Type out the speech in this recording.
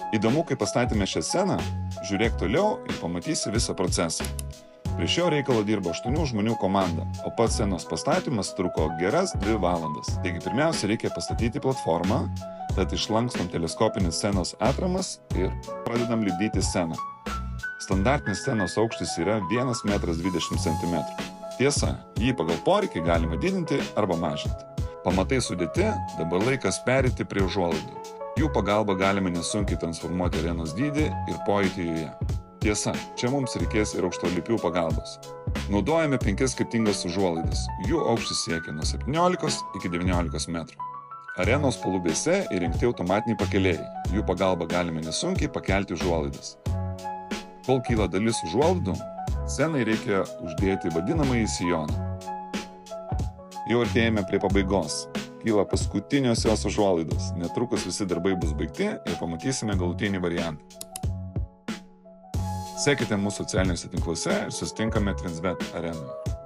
Įdomu, kai pastatėme šią sceną, žiūrėk toliau ir pamatysi visą procesą. Prie šio reikalo dirbo 8 žmonių komanda, o pats scenos pastatymas truko geras 2 valandas. Taigi pirmiausia reikia pastatyti platformą, tad išlankstom teleskopinis scenos atramas ir pradedam lipdyti sceną. Standartinis scenos aukštis yra 1,20 m. Tiesa, jį pagal poreikį galima didinti arba mažinti. Pamatai sudėti, dabar laikas pereiti prie užuolaidų. Jų pagalba galime nesunkiai transformuoti arenos dydį ir pojūtį joje. Tiesa, čia mums reikės ir aukštolipių pagalbos. Naudojame 5 skirtingas užuolaidas. Jų aukštis siekia nuo 17 iki 19 metrų. Arenos palubėse įrengti automatiniai pakėlėjai. Jų pagalba galime nesunkiai pakelti užuolaidas. Kol kyla dalis užuolaidų, scenai reikia uždėti vadinamąjį sijoną. Jau artėjame prie pabaigos. Kyla paskutinios jos užuolaidos. Netrukus visi darbai bus baigti ir pamatysime galutinį variantą. Sekite mūsų socialiniuose tinkluose ir susitinkame Twinsbet arenoje.